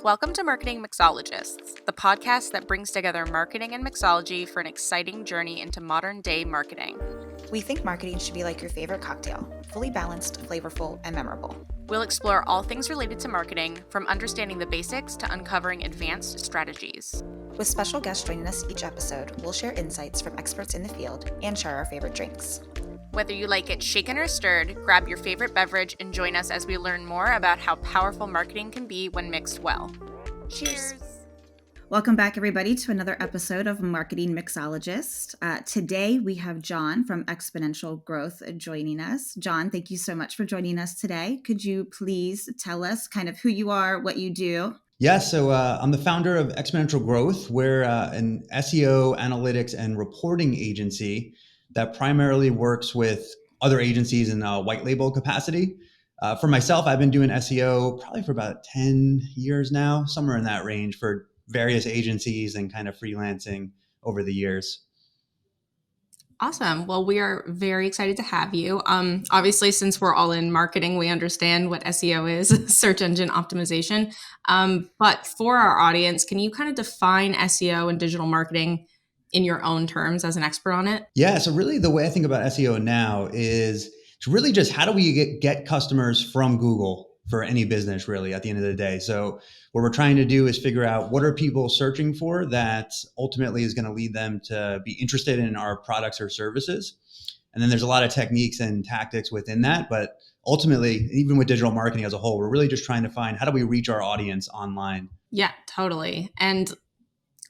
Welcome to Marketing Mixologists, the podcast that brings together marketing and mixology for an exciting journey into modern-day marketing. We think marketing should be like your favorite cocktail, fully balanced, flavorful, and memorable. We'll explore all things related to marketing, from understanding the basics to uncovering advanced strategies. With special guests joining us each episode, we'll share insights from experts in the field and share our favorite drinks. Whether you like it shaken or stirred, grab your favorite beverage and join us as we learn more about how powerful marketing can be when mixed well. Cheers! Welcome back, everybody, to another episode of Marketing Mixologists. Today, we have John from Exponential Growth joining us. John, thank you so much for joining us today. Could you please tell us kind of who you are, what you do? Yeah, so I'm the founder of Exponential Growth. We're an SEO, analytics, and reporting agency that primarily works with other agencies in a white label capacity. For myself, I've been doing SEO probably for about 10 years now, somewhere in that range for various agencies and kind of freelancing over the years. Awesome. Well, we are very excited to have you. Obviously, since we're all in marketing, we understand what SEO is, search engine optimization. But for our audience, can you kind of define SEO and digital marketing in your own terms as an expert on it? Yeah, so really the way I think about SEO now is it's really just how do we get customers from Google for any business really at the end of the day. So what we're trying to do is figure out what are people searching for that ultimately is going to lead them to be interested in our products or services. And then there's a lot of techniques and tactics within that. But ultimately, even with digital marketing as a whole, we're really just trying to find how do we reach our audience online? Yeah, totally. And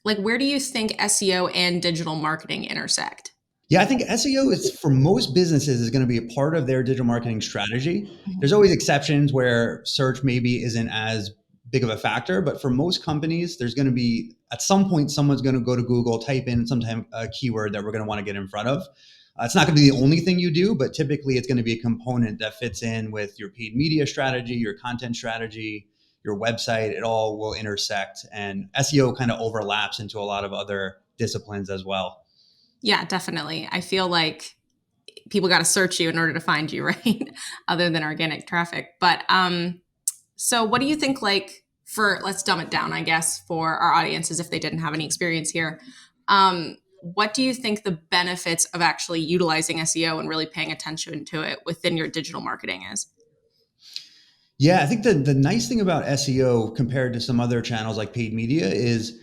where do you think SEO and digital marketing intersect? Yeah, I think SEO is for most businesses is going to be a part of their digital marketing strategy. There's always exceptions where search maybe isn't as big of a factor, but for most companies, there's going to be at some point someone's going to go to Google, type in sometime a keyword that we're going to want to get in front of. It's not going to be the only thing you do, but typically it's going to be a component that fits in with your paid media strategy, your content strategy, your website. It all will intersect, and SEO kind of overlaps into a lot of other disciplines as well. Yeah, definitely. I feel like people got to search you in order to find you, right? Other than organic traffic. But so what do you think, let's dumb it down, I guess, for our audiences if they didn't have any experience here. What do you think the benefits of actually utilizing SEO and really paying attention to it within your digital marketing is? Yeah, I think the nice thing about SEO compared to some other channels like paid media is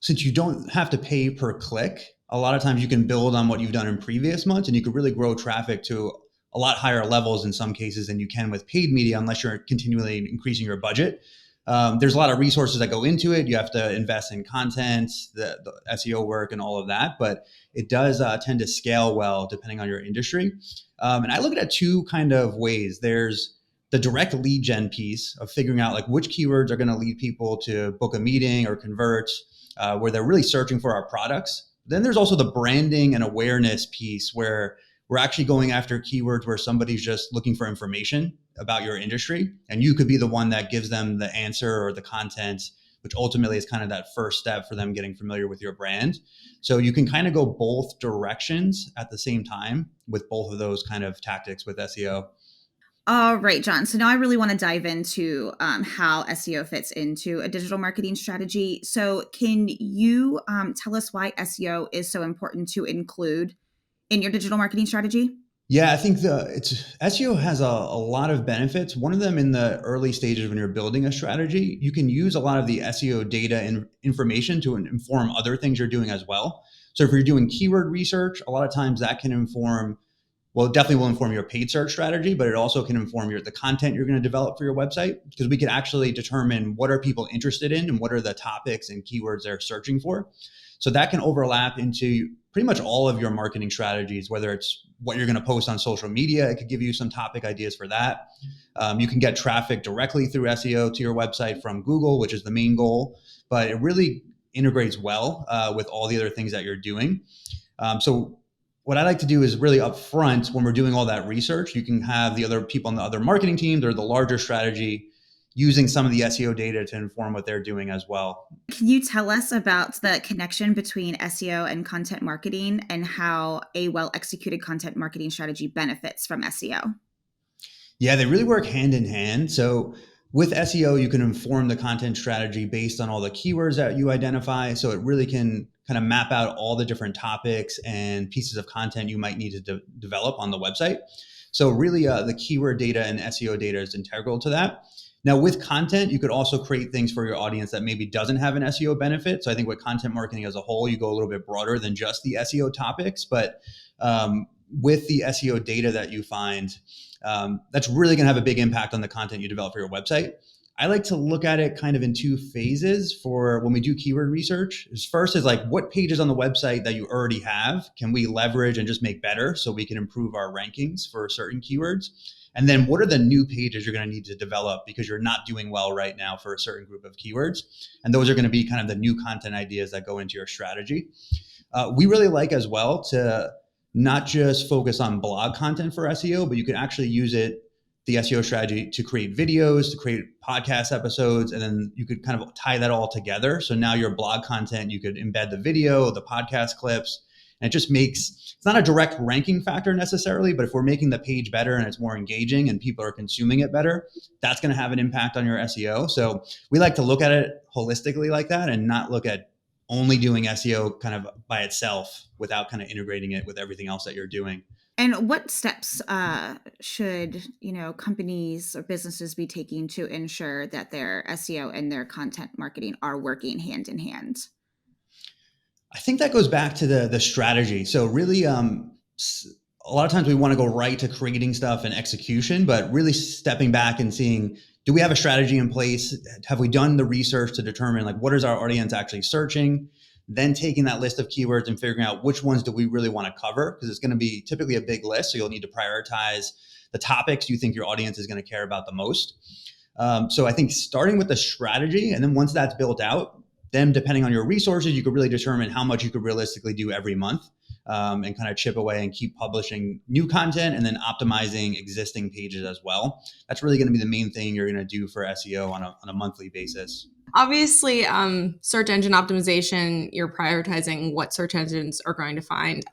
since you don't have to pay per click, a lot of times you can build on what you've done in previous months and you could really grow traffic to a lot higher levels in some cases than you can with paid media unless you're continually increasing your budget. There's a lot of resources that go into it. You have to invest in content, the SEO work and all of that, but it does tend to scale well depending on your industry. And I look at it two kind of ways. There's the direct lead gen piece of figuring out which keywords are going to lead people to book a meeting or convert, where they're really searching for our products. Then there's also the branding and awareness piece where we're actually going after keywords where somebody's just looking for information about your industry. And you could be the one that gives them the answer or the content, which ultimately is kind of that first step for them getting familiar with your brand. So you can kind of go both directions at the same time with both of those kind of tactics with SEO. All right, John. So now I really want to dive into how SEO fits into a digital marketing strategy. So can you tell us why SEO is so important to include in your digital marketing strategy? Yeah, I think SEO has a lot of benefits. One of them in the early stages when you're building a strategy, you can use a lot of the SEO data and information to inform other things you're doing as well. So if you're doing keyword research, a lot of times that can inform, well, it definitely will inform your paid search strategy, but it also can inform the content you're going to develop for your website, because we can actually determine what are people interested in and what are the topics and keywords they're searching for. So that can overlap into pretty much all of your marketing strategies, whether it's what you're going to post on social media. It could give you some topic ideas for that. You can get traffic directly through SEO to your website from Google, which is the main goal, but it really integrates well with all the other things that you're doing. So what I like to do is really upfront when we're doing all that research, you can have the other people on the other marketing teams or the larger strategy using some of the SEO data to inform what they're doing as well. Can you tell us about the connection between SEO and content marketing and how a well-executed content marketing strategy benefits from SEO? Yeah, they really work hand in hand. So With SEO, you can inform the content strategy based on all the keywords that you identify. So it really can kind of map out all the different topics and pieces of content you might need to develop on the website. So really the keyword data and SEO data is integral to that. Now with content, you could also create things for your audience that maybe doesn't have an SEO benefit. So I think with content marketing as a whole, you go a little bit broader than just the SEO topics, but with the SEO data that you find, that's really going to have a big impact on the content you develop for your website. I like to look at it kind of in two phases for when we do keyword research. First is like, what pages on the website that you already have can we leverage and just make better so we can improve our rankings for certain keywords? And then what are the new pages you're going to need to develop because you're not doing well right now for a certain group of keywords? And those are going to be kind of the new content ideas that go into your strategy. We really like as well to not just focus on blog content for SEO, but you can actually use it, the SEO strategy, to create videos, to create podcast episodes, and then you could kind of tie that all together. So now your blog content, you could embed the video, the podcast clips, and it just makes, it's not a direct ranking factor necessarily, but if we're making the page better and it's more engaging and people are consuming it better, that's going to have an impact on your SEO. So we like to look at it holistically like that and not look at only doing SEO kind of by itself without kind of integrating it with everything else that you're doing. And what steps should, companies or businesses be taking to ensure that their SEO and their content marketing are working hand in hand? I think that goes back to the strategy. So really, a lot of times we want to go right to creating stuff and execution, but really stepping back and seeing, do we have a strategy in place? Have we done the research to determine like what is our audience actually searching? Then taking that list of keywords and figuring out which ones do we really want to cover, because it's going to be typically a big list. So you'll need to prioritize the topics you think your audience is going to care about the most. So I think starting with the strategy, and then once that's built out, then depending on your resources, you could really determine how much you could realistically do every month, and kind of chip away and keep publishing new content and then optimizing existing pages as well. That's really going to be the main thing you're going to do for SEO on a monthly basis. Obviously, search engine optimization, you're prioritizing what search engines are going to find,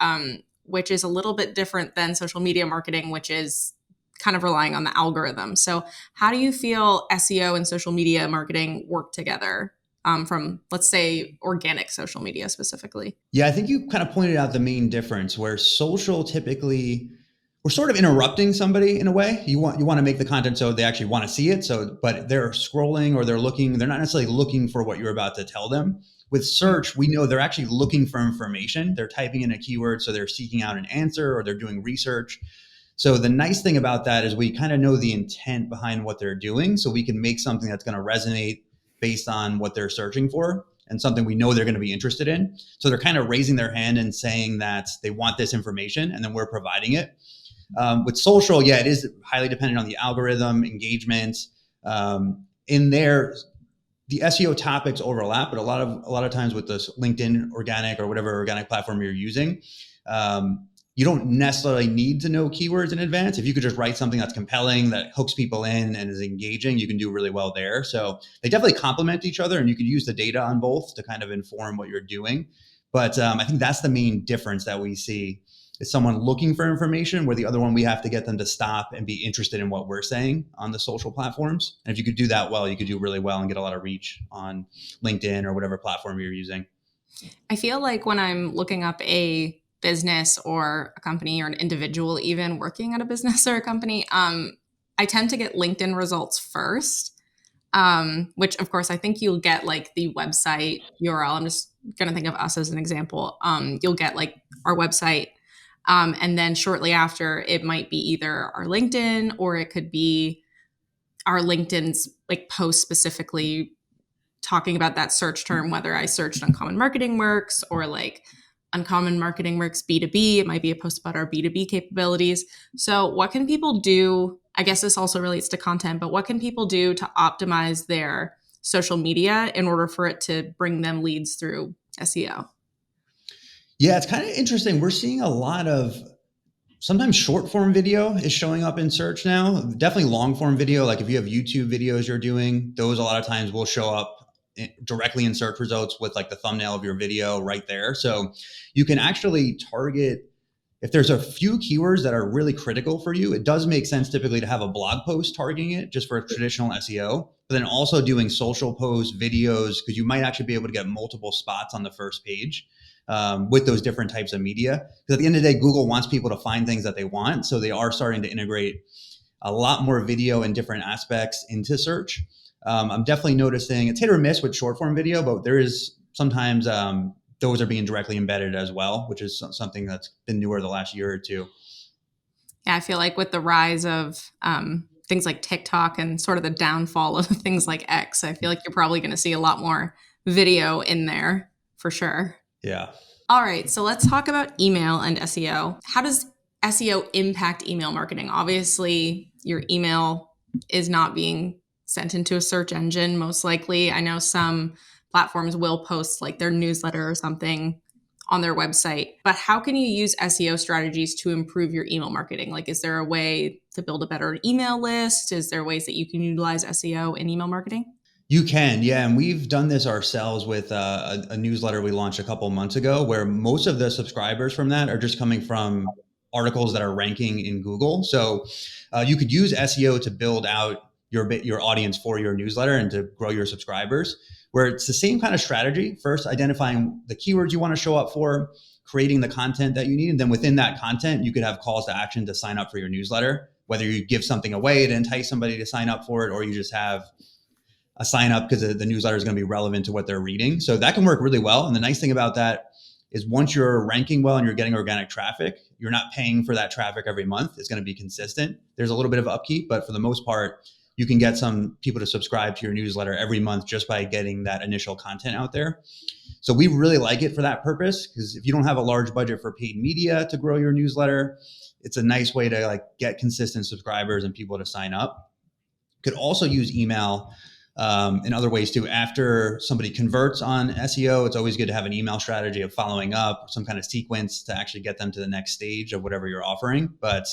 which is a little bit different than social media marketing, which is kind of relying on the algorithm. So how do you feel SEO and social media marketing work together from, let's say, organic social media specifically? Yeah, I think you kind of pointed out the main difference where social typically, we're sort of interrupting somebody in a way. You want to make the content so they actually want to see it. So, but they're scrolling or they're not necessarily looking for what you're about to tell them. With search, we know they're actually looking for information. They're typing in a keyword, so they're seeking out an answer or they're doing research. So the nice thing about that is we kind of know the intent behind what they're doing. So we can make something that's going to resonate based on what they're searching for and something we know they're going to be interested in. So they're kind of raising their hand and saying that they want this information, and then we're providing it. With social, yeah, it is highly dependent on the algorithm, engagement. In there, the SEO topics overlap, but a lot of times with this LinkedIn organic or whatever organic platform you're using, you don't necessarily need to know keywords in advance. If you could just write something that's compelling, that hooks people in and is engaging, you can do really well there. So they definitely complement each other, and you could use the data on both to kind of inform what you're doing. But I think that's the main difference that we see. Is someone looking for information, where the other one, we have to get them to stop and be interested in what we're saying on the social platforms. And if you could do that well, you could do really well and get a lot of reach on LinkedIn or whatever platform you're using. I feel like when I'm looking up a business or a company or an individual even working at a business or a company, I tend to get LinkedIn results first, which of course I think you'll get like the website URL. I'm just going to think of us as an example. You'll get like our website. And then shortly after, it might be either our LinkedIn or it could be our LinkedIn's like post specifically talking about that search term, whether I searched Uncommon Marketing Works or like Uncommon Marketing Works B2B. It might be a post about our B2B capabilities. So what can people do? I guess this also relates to content, but what can people do to optimize their social media in order for it to bring them leads through SEO? Yeah, it's kind of interesting. We're seeing a lot of sometimes short form video is showing up in search now. Definitely long form video. Like if you have YouTube videos you're doing, those a lot of times will show up directly in search results with like the thumbnail of your video right there. So you can actually target, if there's a few keywords that are really critical for you, it does make sense typically to have a blog post targeting it just for traditional SEO, but then also doing social posts, videos, because you might actually be able to get multiple spots on the first page with those different types of media. Because at the end of the day, Google wants people to find things that they want. So they are starting to integrate a lot more video and different aspects into search. I'm definitely noticing it's hit or miss with short form video, but there is sometimes those are being directly embedded as well, which is something that's been newer the last year or two. Yeah, I feel like with the rise of things like TikTok and sort of the downfall of things like X, I feel like you're probably going to see a lot more video in there for sure. Yeah. All right, so let's talk about email and SEO. How does SEO impact email marketing? Obviously, your email is not being sent into a search engine, most likely. I know some platforms will post like their newsletter or something on their website, but how can you use SEO strategies to improve your email marketing? Like, is there a way to build a better email list? Is there ways that you can utilize SEO in email marketing? You can, yeah. And we've done this ourselves with a newsletter we launched a couple of months ago, where most of the subscribers from that are just coming from articles that are ranking in Google. So you could use SEO to build out your audience for your newsletter and to grow your subscribers, where it's the same kind of strategy. First, identifying the keywords you want to show up for, creating the content that you need. And then within that content, you could have calls to action to sign up for your newsletter, whether you give something away to entice somebody to sign up for it, or you just have a sign up because the newsletter is going to be relevant to what they're reading. So that can work really well. And the nice thing about that is once you're ranking well and you're getting organic traffic, you're not paying for that traffic every month. It's going to be consistent. There's a little bit of upkeep, but for the most part, you can get some people to subscribe to your newsletter every month just by getting that initial content out there. So we really like it for that purpose, because if you don't have a large budget for paid media to grow your newsletter, it's a nice way to like get consistent subscribers and people to sign up. Could also use email in other ways too. After somebody converts on SEO, it's always good to have an email strategy of following up, some kind of sequence to actually get them to the next stage of whatever you're offering. But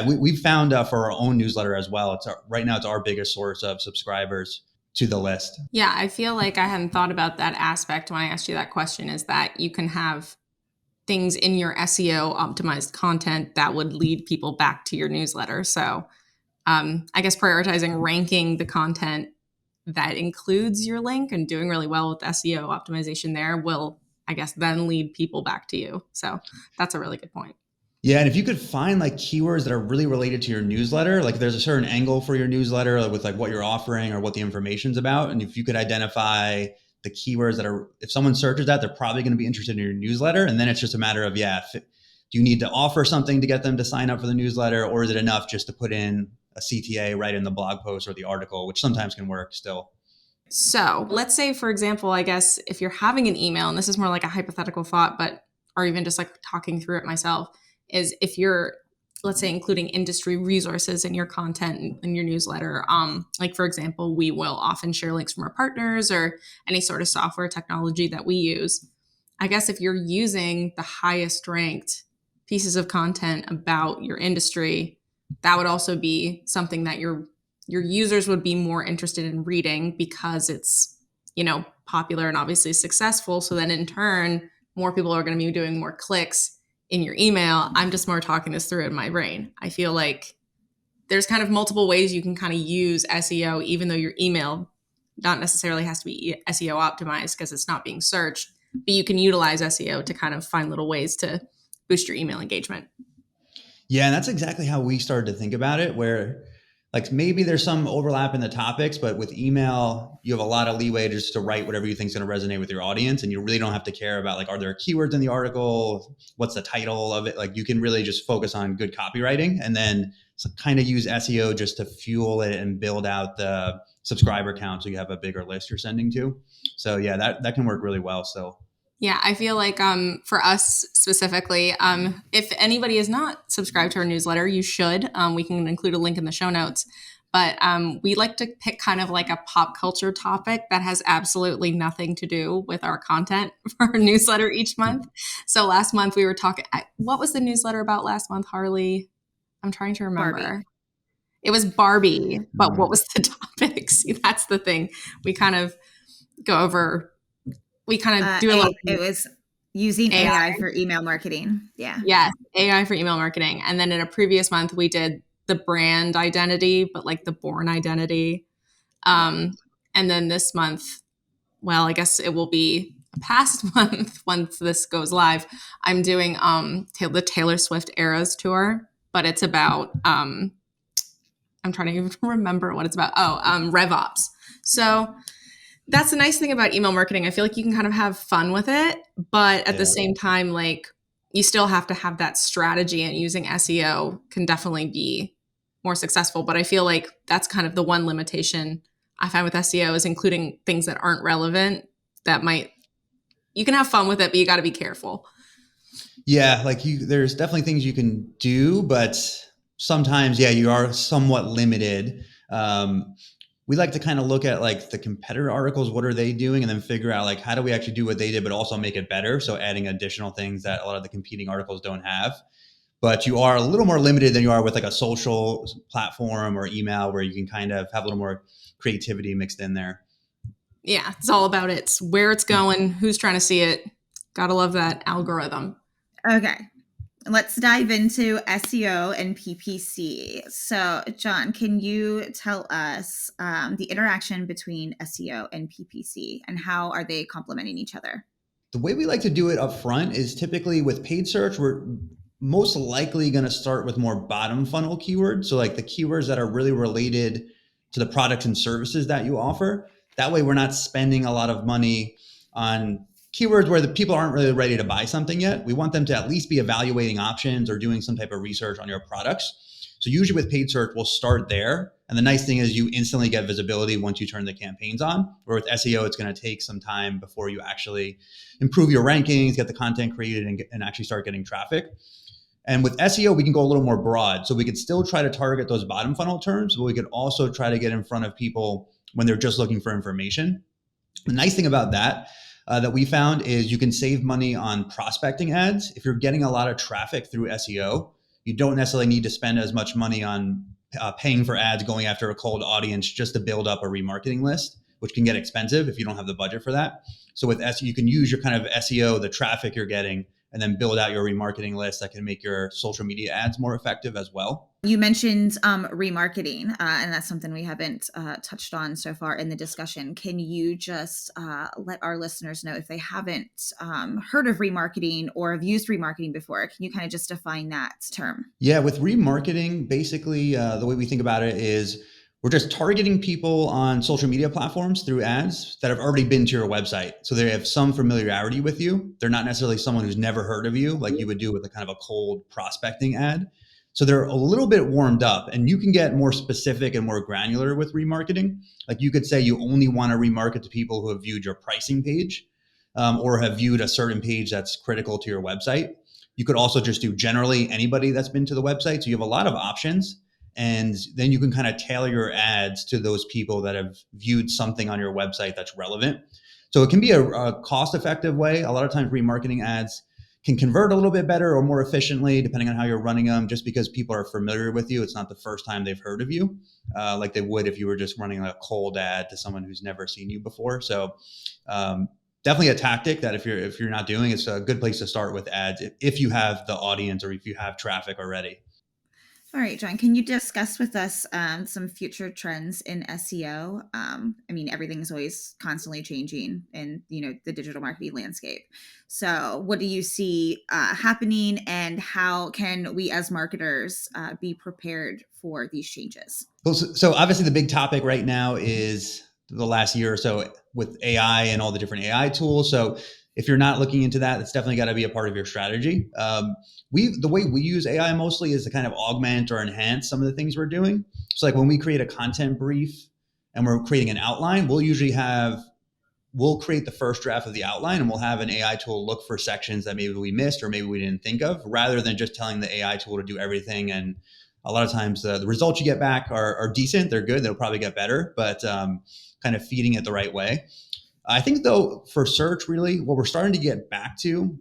we've found for our own newsletter as well, right now it's our biggest source of subscribers to the list. Yeah, I feel like I hadn't thought about that aspect when I asked you that question, is that you can have things in your SEO optimized content that would lead people back to your newsletter. So I guess prioritizing ranking the content that includes your link and doing really well with SEO optimization there will, I guess, then lead people back to you. So that's a really good point. Yeah. And if you could find like keywords that are really related to your newsletter, like there's a certain angle for your newsletter with like what you're offering or what the information's about. And if you could identify the keywords that are, if someone searches that, they're probably going to be interested in your newsletter. And then it's just a matter of, do you need to offer something to get them to sign up for the newsletter? Or is it enough just to put in a CTA right in the blog post or the article, which sometimes can work still? So let's say, for example, I guess if you're having an email, and this is more like a hypothetical thought, or even just like talking through it myself, is if you're, let's say, including industry resources in your content in your newsletter, like for example, we will often share links from our partners or any sort of software technology that we use. I guess if you're using the highest ranked pieces of content about your industry, that would also be something that your users would be more interested in reading because it's, popular and obviously successful. So then in turn, more people are going to be doing more clicks in your email. I'm just more talking this through in my brain. I feel like there's kind of multiple ways you can kind of use SEO, even though your email not necessarily has to be SEO optimized because it's not being searched, but you can utilize SEO to kind of find little ways to boost your email engagement. Yeah, and that's exactly how we started to think about it, where like maybe there's some overlap in the topics, but with email, you have a lot of leeway just to write whatever you think is going to resonate with your audience. And you really don't have to care about like, are there keywords in the article? What's the title of it? Like you can really just focus on good copywriting and then kind of use SEO just to fuel it and build out the subscriber count so you have a bigger list you're sending to. So yeah, that can work really well still. Yeah, I feel like for us specifically, if anybody is not subscribed to our newsletter, you should. We can include a link in the show notes. But we like to pick kind of like a pop culture topic that has absolutely nothing to do with our content for our newsletter each month. So last month we were talking, what was the newsletter about last month, Harley? I'm trying to remember. Barbie. It was Barbie, but what was the topic? See, that's the thing. We kind of go over... We kind of do a little... Using AI for email marketing. Yeah. Yes, AI for email marketing. And then in a previous month, we did the brand identity, but like the born identity. And then this month, well, I guess it will be a past month once this goes live. I'm doing the Taylor Swift Eras tour, but it's about I'm trying to even remember what it's about. RevOps. So that's the nice thing about email marketing. I feel like you can kind of have fun with it, but at the same time, like you still have to have that strategy, and using SEO can definitely be more successful. But I feel like that's kind of the one limitation I find with SEO is including things that aren't relevant you can have fun with it, but you got to be careful. Yeah. Like there's definitely things you can do, but sometimes, you are somewhat limited. We like to kind of look at like the competitor articles, what are they doing? And then figure out like, how do we actually do what they did, but also make it better? So adding additional things that a lot of the competing articles don't have. But you are a little more limited than you are with like a social platform or email, where you can kind of have a little more creativity mixed in there. Yeah, it's all about it's where it's going, who's trying to see it. Gotta love that algorithm. Okay. Let's dive into SEO and PPC. So, John, can you tell us the interaction between SEO and PPC, and how are they complementing each other? The way we like to do it up front is typically with paid search, we're most likely going to start with more bottom funnel keywords. So like the keywords that are really related to the products and services that you offer. That way we're not spending a lot of money on keywords where the people aren't really ready to buy something yet. We want them to at least be evaluating options or doing some type of research on your products. So usually with paid search, we'll start there. And the nice thing is you instantly get visibility once you turn the campaigns on. Where with SEO, it's going to take some time before you actually improve your rankings, get the content created, and actually start getting traffic. And with SEO, we can go a little more broad. So we could still try to target those bottom funnel terms, but we could also try to get in front of people when they're just looking for information. The nice thing about that we found is you can save money on prospecting ads. If you're getting a lot of traffic through SEO, you don't necessarily need to spend as much money on paying for ads, going after a cold audience just to build up a remarketing list, which can get expensive if you don't have the budget for that. So with SEO, you can use your kind of SEO, the traffic you're getting, and then build out your remarketing list that can make your social media ads more effective as well. You mentioned remarketing, and that's something we haven't touched on so far in the discussion. Can you just let our listeners know, if they haven't heard of remarketing or have used remarketing before, can you kind of just define that term? Yeah, with remarketing, basically the way we think about it is we're just targeting people on social media platforms through ads that have already been to your website. So they have some familiarity with you. They're not necessarily someone who's never heard of you, like you would do with a kind of a cold prospecting ad. So they're a little bit warmed up, and you can get more specific and more granular with remarketing. Like you could say you only want to remarket to people who have viewed your pricing page or have viewed a certain page that's critical to your website. You could also just do generally anybody that's been to the website. So you have a lot of options. And then you can kind of tailor your ads to those people that have viewed something on your website that's relevant. So it can be a cost-effective way. A lot of times remarketing ads can convert a little bit better or more efficiently, depending on how you're running them, just because people are familiar with you. It's not the first time they've heard of you, like they would if you were just running a cold ad to someone who's never seen you before. So definitely a tactic that if you're not doing, it's a good place to start with ads if you have the audience or if you have traffic already. All right, John, can you discuss with us some future trends in SEO? I mean, everything is always constantly changing in, the digital marketing landscape. So what do you see happening, and how can we as marketers be prepared for these changes? Well, so obviously the big topic right now is the last year or so with AI and all the different AI tools. So if you're not looking into that, it's definitely got to be a part of your strategy. The way we use AI mostly is to kind of augment or enhance some of the things we're doing. So like when we create a content brief and we're creating an outline, we'll create the first draft of the outline, and we'll have an AI tool look for sections that maybe we missed or maybe we didn't think of, rather than just telling the AI tool to do everything. And a lot of times the results you get back are decent. They're good. They'll probably get better, but kind of feeding it the right way. I think though, for search, really what we're starting to get back to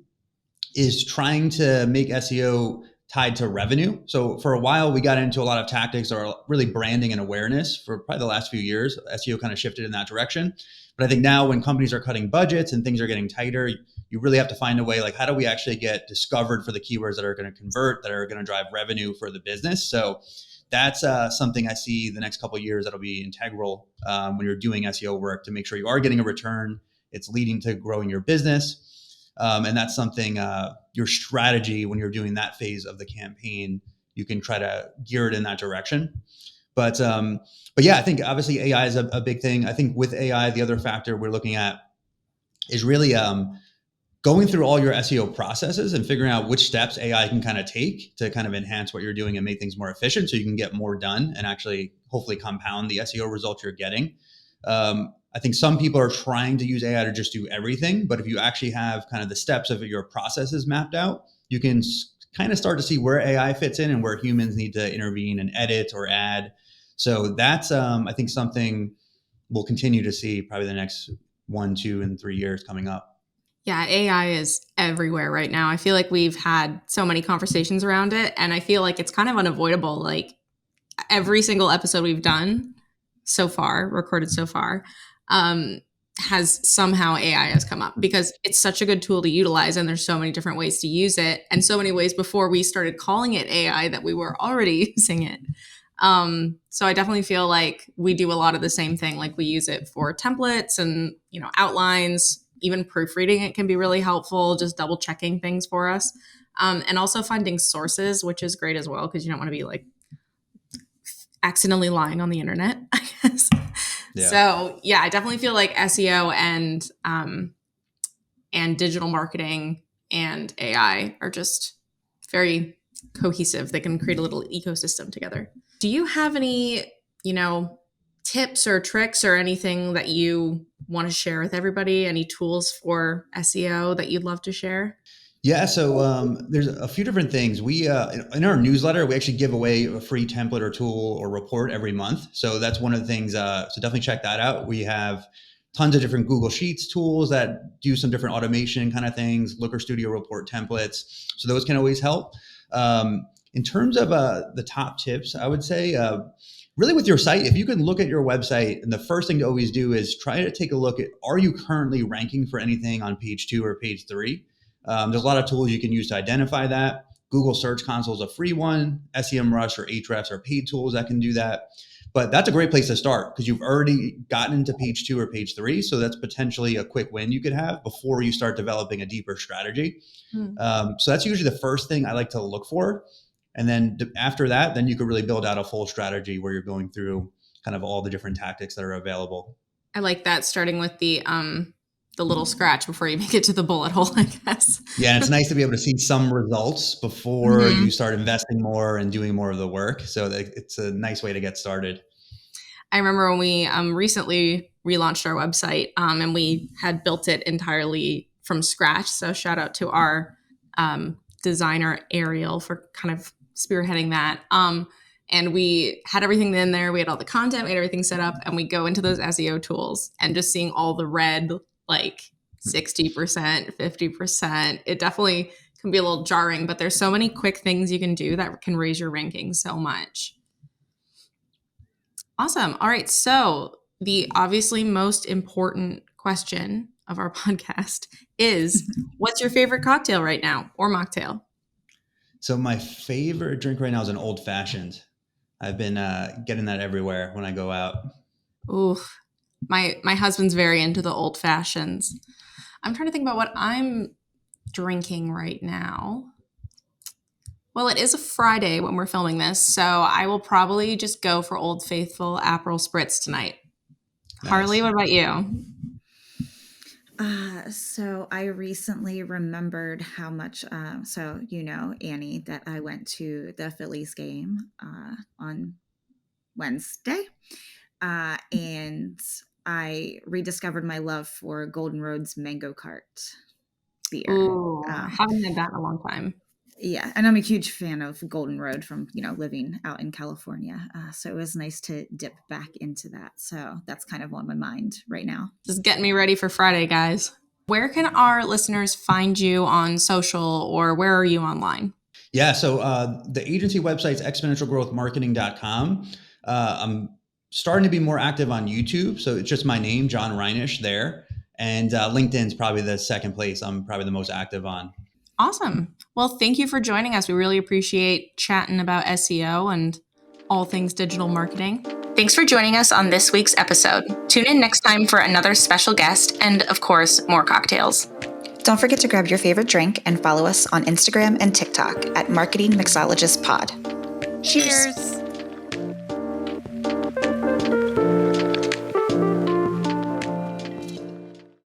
is trying to make SEO tied to revenue. So for a while, we got into a lot of tactics that are really branding and awareness. For probably the last few years, SEO kind of shifted in that direction. But I think now when companies are cutting budgets and things are getting tighter, you really have to find a way, like, how do we actually get discovered for the keywords that are going to convert, that are going to drive revenue for the business? So that's something I see the next couple of years that'll be integral when you're doing SEO work, to make sure you are getting a return. It's leading to growing your business. And that's something, your strategy when you're doing that phase of the campaign, you can try to gear it in that direction. But yeah, I think obviously AI is a big thing. I think with AI, the other factor we're looking at is really going through all your SEO processes and figuring out which steps AI can kind of take to kind of enhance what you're doing and make things more efficient, so you can get more done and actually hopefully compound the SEO results you're getting. I think some people are trying to use AI to just do everything, but if you actually have kind of the steps of your processes mapped out, you can kind of start to see where AI fits in and where humans need to intervene and edit or add. So that's, I think, something we'll continue to see probably the next 1, 2, and 3 years coming up. Yeah, AI is everywhere right now. I feel like we've had so many conversations around it, and I feel like it's kind of unavoidable. Like every single episode we've done so far, recorded so far, has somehow AI has come up, because it's such a good tool to utilize, and there's so many different ways to use it, and so many ways before we started calling it AI that we were already using it. So I definitely feel like we do a lot of the same thing. Like we use it for templates and, outlines, even proofreading. It can be really helpful, just double checking things for us. And also finding sources, which is great as well, because you don't want to be like accidentally lying on the internet, I guess. Yeah. So yeah, I definitely feel like SEO and digital marketing and AI are just very cohesive. They can create a little ecosystem together. Do you have any, tips or tricks or anything that you want to share with everybody? Any tools for SEO that you'd love to share? Yeah, so there's a few different things. We in our newsletter, we actually give away a free template or tool or report every month. So that's one of the things. So definitely check that out. We have tons of different Google Sheets tools that do some different automation kind of things, Looker Studio report templates. So those can always help. In terms of the top tips, I would say really with your site, if you can look at your website, and the first thing to always do is try to take a look at, are you currently ranking for anything on page 2 or page 3? There's a lot of tools you can use to identify that. Google Search Console is a free one. SEMrush or Ahrefs are paid tools that can do that. But that's a great place to start, because you've already gotten into page 2 or page 3. So that's potentially a quick win you could have before you start developing a deeper strategy. So that's usually the first thing I like to look for. And then after that, then you could really build out a full strategy where you're going through kind of all the different tactics that are available. I like that, starting with the little scratch before you make it to the bullet hole, I guess. Yeah, and it's nice to be able to see some results before you start investing more and doing more of the work. So it's a nice way to get started. I remember when we recently relaunched our website, and we had built it entirely from scratch. So shout out to our designer, Ariel, for kind of spearheading that. And we had everything in there. We had all the content, we had everything set up, and we go into those SEO tools and just seeing all the red, like 60%, 50%. It definitely can be a little jarring, but there's so many quick things you can do that can raise your ranking so much. Awesome. All right. So the obviously most important question of our podcast is, what's your favorite cocktail right now, or mocktail? So my favorite drink right now is an old fashioned. I've been getting that everywhere when I go out. Ooh, my husband's very into the old fashions. I'm trying to think about what I'm drinking right now. Well, it is a Friday when we're filming this, so I will probably just go for Old Faithful Aperol Spritz tonight. Nice. Harley, what about you? So I recently remembered how much, Annie, that I went to the Phillies game on Wednesday, and I rediscovered my love for Golden Road's Mango Cart beer. Ooh, haven't had that in a long time. Yeah, and I'm a huge fan of Golden Road from, living out in California. So it was nice to dip back into that. So that's kind of on my mind right now. Just getting me ready for Friday, guys. Where can our listeners find you on social, or where are you online? Yeah, so the agency website's exponentialgrowthmarketing.com. I'm starting to be more active on YouTube. So it's just my name, John Reinesch, there. And LinkedIn's probably the second place I'm probably the most active on. Awesome. Well, thank you for joining us. We really appreciate chatting about SEO and all things digital marketing. Thanks for joining us on this week's episode. Tune in next time for another special guest and, of course, more cocktails. Don't forget to grab your favorite drink and follow us on Instagram and TikTok at Marketing Mixologists Pod. Cheers.